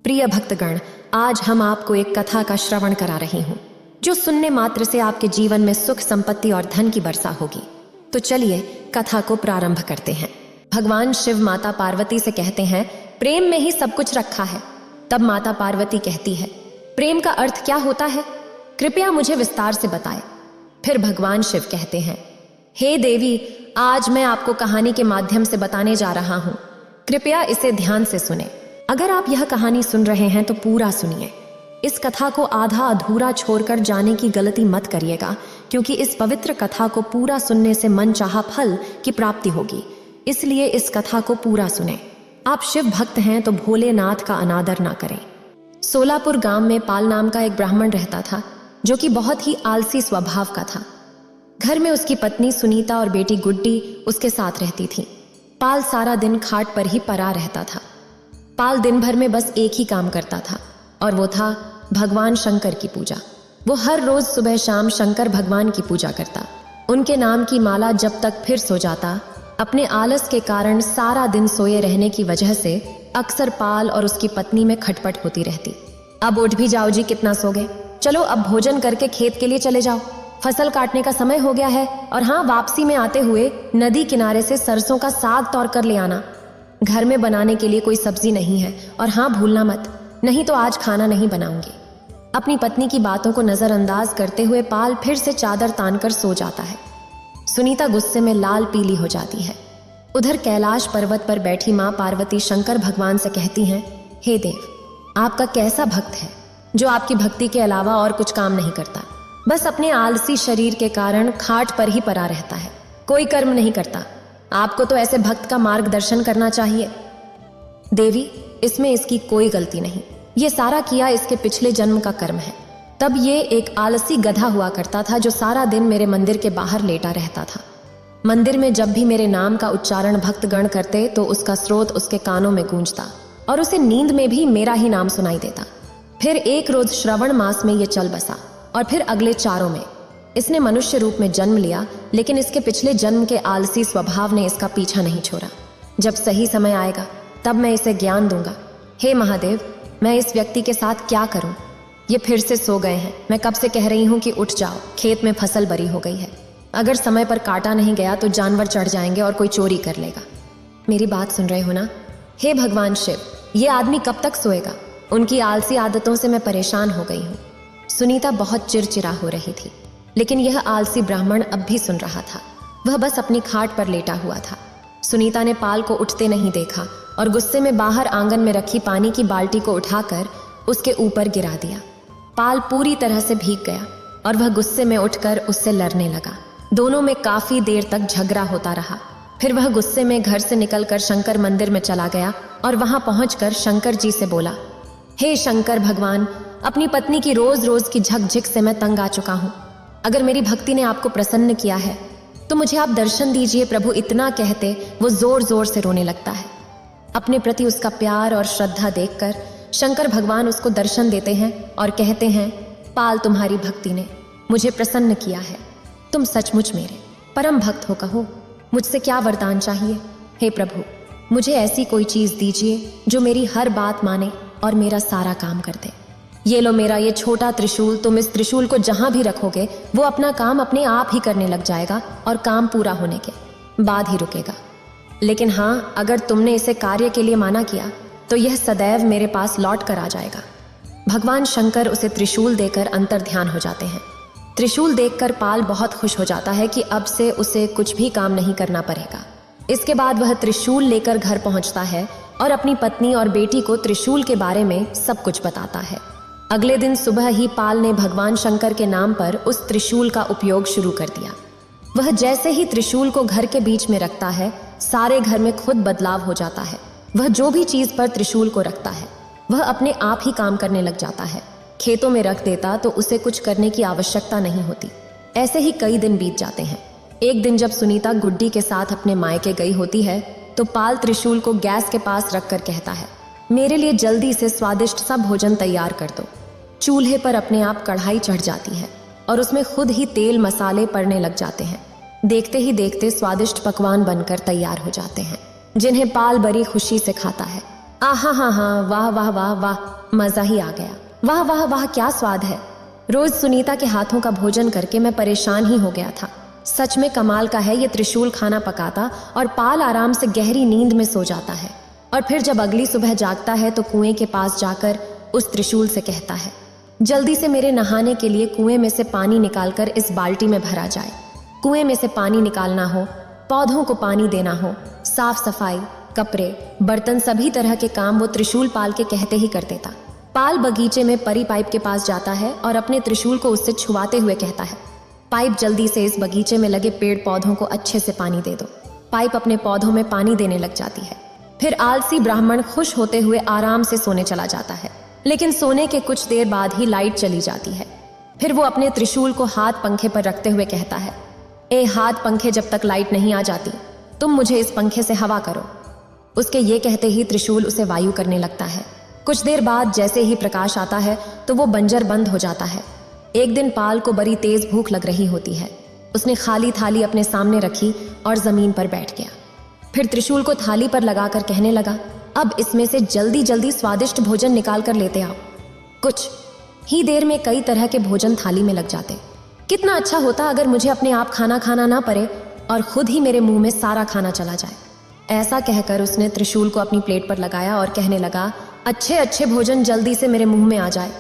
प्रिय भक्तगण, आज हम आपको एक कथा का श्रवण करा रही हूँ जो सुनने मात्र से आपके जीवन में सुख, संपत्ति और धन की वर्षा होगी। तो चलिए कथा को प्रारंभ करते हैं। भगवान शिव माता पार्वती से कहते हैं, प्रेम में ही सब कुछ रखा है। तब माता पार्वती कहती है, प्रेम का अर्थ क्या होता है? कृपया मुझे विस्तार से बताएं। फिर भगवान शिव कहते हैं, हे देवी, आज मैं आपको कहानी के माध्यम से बताने जा रहा हूँ। कृपया इसे ध्यान से सुने। अगर आप यह कहानी सुन रहे हैं तो पूरा सुनिए। इस कथा को आधा अधूरा छोड़कर जाने की गलती मत करिएगा, क्योंकि इस पवित्र कथा को पूरा सुनने से मनचाहा फल की प्राप्ति होगी। इसलिए इस कथा को पूरा सुने। आप शिव भक्त हैं तो भोलेनाथ का अनादर ना करें। सोलापुर गांव में पाल नाम का एक ब्राह्मण रहता था, जो कि बहुत ही आलसी स्वभाव का था। घर में उसकी पत्नी सुनीता और बेटी गुड्डी उसके साथ रहती थी। पाल सारा दिन खाट पर ही पड़ा रहता था। पाल दिन भर में बस एक ही काम करता था, और वो था भगवान शंकर की पूजा। वो हर रोज सुबह शाम शंकर भगवान की पूजा करता। उनके नाम की माला जब तक फिर सो जाता। अपने आलस के कारण सारा दिन सोए रहने की वजह से अक्सर पाल और उसकी पत्नी में खटपट होती रहती। अब उठ भी जाओ जी, कितना सोगे? चलो अब भोजन करके खेत के लिए चले जाओ। फसल काटने का समय हो गया है। और हाँ, वापसी में आते हुए नदी किनारे से सरसों का साग तोड़ कर ले आना। घर में बनाने के लिए कोई सब्जी नहीं है, और हाँ, भूलना मत, नहीं तो आज खाना नहीं बनाऊंगी। अपनी पत्नी की बातों को नजरअंदाज करते हुए पाल फिर से चादर तानकर सो जाता है। सुनीता गुस्से में लाल पीली हो जाती है। उधर कैलाश पर्वत पर बैठी मां पार्वती शंकर भगवान से कहती हैं, हे देव, आपका कैसा भक्त है जो आपकी भक्ति के अलावा और कुछ काम नहीं करता, बस अपने आलसी शरीर के कारण खाट पर ही पड़ा रहता है, कोई कर्म नहीं करता। आपको तो ऐसे भक्त का मार्गदर्शन करना चाहिए। देवी, इसमें इसकी कोई गलती नहीं। ये सारा किया इसके पिछले जन्म का कर्म है। तब ये एक आलसी गधा हुआ करता था जो सारा दिन मेरे मंदिर के बाहर लेटा रहता था। मंदिर में जब भी मेरे नाम का उच्चारण भक्तगण करते तो उसका स्रोत उसके कानों में गूंजता, और उसे नींद में भी मेरा ही नाम सुनाई देता। फिर एक रोज श्रवण मास में ये चल बसा, और फिर अगले चारों में। इसने मनुष्य रूप में जन्म लिया, लेकिन इसके पिछले जन्म के आलसी स्वभाव ने इसका पीछा नहीं छोड़ा। जब सही समय आएगा तब मैं इसे ज्ञान दूंगा। हे महादेव, मैं इस व्यक्ति के साथ क्या करूं? ये फिर से सो गए हैं। मैं कब से कह रही हूं कि उठ जाओ, खेत में फसल बरी हो गई है। अगर समय पर काटा नहीं गया तो जानवर चढ़ जाएंगे और कोई चोरी कर लेगा। मेरी बात सुन रहे हो ना? हे भगवान शिव, ये आदमी कब तक सोएगा? उनकी आलसी आदतों से मैं परेशान हो गई हूँ। सुनीता बहुत चिड़चिड़ा हो रही थी, लेकिन यह आलसी ब्राह्मण अब भी सुन रहा था। वह बस अपनी खाट पर लेटा हुआ था। सुनीता ने पाल को उठते नहीं देखा और गुस्से में बाहर आंगन में रखी पानी की बाल्टी को उठाकर उसके ऊपर गिरा दिया। पाल पूरी तरह से भीग गया और वह गुस्से में उठकर उससे लड़ने लगा। दोनों में काफी देर तक झगड़ा होता रहा। फिर वह गुस्से में घर से निकलकर शंकर मंदिर में चला गया और वहां पहुंचकर शंकर जी से बोला, हे शंकर भगवान, अपनी पत्नी की रोज रोज की झकझक से मैं तंग आ चुका हूँ। अगर मेरी भक्ति ने आपको प्रसन्न किया है तो मुझे आप दर्शन दीजिए प्रभु। इतना कहते वो जोर जोर से रोने लगता है। अपने प्रति उसका प्यार और श्रद्धा देखकर शंकर भगवान उसको दर्शन देते हैं और कहते हैं, पाल, तुम्हारी भक्ति ने मुझे प्रसन्न किया है। तुम सचमुच मेरे परम भक्त हो। कहो, मुझसे क्या वरदान चाहिए? हे प्रभु, मुझे ऐसी कोई चीज दीजिए जो मेरी हर बात माने और मेरा सारा काम कर दे। ये लो मेरा ये छोटा त्रिशूल। तुम इस त्रिशूल को जहां भी रखोगे वो अपना काम अपने आप ही करने लग जाएगा और काम पूरा होने के बाद ही रुकेगा। लेकिन हाँ, अगर तुमने इसे कार्य के लिए माना किया तो यह सदैव मेरे पास लौट कर आ जाएगा। भगवान शंकर उसे त्रिशूल देकर अंतर ध्यान हो जाते हैं। त्रिशूल देखकर पाल बहुत खुश हो जाता है कि अब से उसे कुछ भी काम नहीं करना पड़ेगा। इसके बाद वह त्रिशूल लेकर घर पहुंचता है और अपनी पत्नी और बेटी को त्रिशूल के बारे में सब कुछ बताता है। अगले दिन सुबह ही पाल ने भगवान शंकर के नाम पर उस त्रिशूल का उपयोग शुरू कर दिया। वह जैसे ही त्रिशूल को घर के बीच में रखता है, सारे घर में खुद बदलाव हो जाता है। वह जो भी चीज पर त्रिशूल को रखता है वह अपने आप ही काम करने लग जाता है। खेतों में रख देता तो उसे कुछ करने की आवश्यकता नहीं होती। ऐसे ही कई दिन बीत जाते हैं। एक दिन जब सुनीता गुड्डी के साथ अपने मायके गई होती है तो पाल त्रिशूल को गैस के पास रखकर कहता है, मेरे लिए जल्दी से स्वादिष्ट सा भोजन तैयार कर दो। चूल्हे पर अपने आप कढ़ाई चढ़ जाती है और उसमें खुद ही तेल मसाले पड़ने लग जाते हैं। देखते ही देखते स्वादिष्ट पकवान बनकर तैयार हो जाते हैं, जिन्हें पाल बड़ी खुशी से खाता है। आहा हा हा, वाह वाह वाह वाह, मजा ही आ गया। वाह वाह वाह, क्या स्वाद है। रोज सुनीता के हाथों का भोजन करके मैं परेशान ही हो गया था। सच में कमाल का है, ये त्रिशूल खाना पकाता और पाल आराम से गहरी नींद में सो जाता है, और फिर जब अगली सुबह जागता है तो कुएं के पास जाकर उस त्रिशूल से कहता है, जल्दी से मेरे नहाने के लिए कुएं में से पानी निकालकर इस बाल्टी में भरा जाए। कुएं में से पानी निकालना हो, पौधों को पानी देना हो, साफ सफाई, कपड़े, बर्तन, सभी तरह के काम वो त्रिशूल पाल के कहते ही कर देता। पाल बगीचे में परी पाइप के पास जाता है और अपने त्रिशूल को उससे छुआते हुए कहता है, पाइप जल्दी से इस बगीचे में लगे पेड़ पौधों को अच्छे से पानी दे दो। पाइप अपने पौधों में पानी देने लग जाती है। फिर आलसी ब्राह्मण खुश होते हुए आराम से सोने चला जाता है, लेकिन सोने के कुछ देर बाद ही लाइट चली जाती है। फिर वो अपने त्रिशूल को हाथ पंखे पर रखते हुए कहता है, ए हाथ पंखे, जब तक लाइट नहीं आ जाती तुम मुझे इस पंखे से हवा करो। उसके ये कहते ही त्रिशूल उसे वायु करने लगता है। कुछ देर बाद जैसे ही प्रकाश आता है तो वो बंजर बंद हो जाता है। एक दिन पाल को बड़ी तेज भूख लग रही होती है। उसने खाली थाली अपने सामने रखी और जमीन पर बैठ गया। फिर त्रिशूल को थाली पर लगाकर कहने लगा, अब इसमें से जल्दी जल्दी स्वादिष्ट भोजन निकाल कर लेते आओ। कुछ ही देर में कई तरह के भोजन थाली में लग जाते। कितना अच्छा होता अगर मुझे अपने आप खाना खाना ना पड़े और खुद ही मेरे मुंह में सारा खाना चला जाए। ऐसा कहकर उसने त्रिशूल को अपनी प्लेट पर लगाया और कहने लगा, अच्छे अच्छे भोजन जल्दी से मेरे मुंह में आ जाए।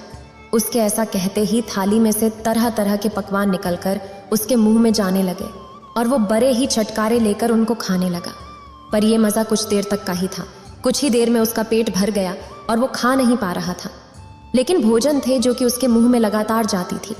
उसके ऐसा कहते ही थाली में से तरह तरह के पकवान निकलकर उसके मुंह में जाने लगे और वो बड़े ही छटकारे लेकर उनको खाने लगा। पर यह मज़ा कुछ देर तक का ही था। कुछ ही देर में उसका पेट भर गया और वो खा नहीं पा रहा था, लेकिन भोजन थे जो कि उसके मुंह में लगातार जाती थी।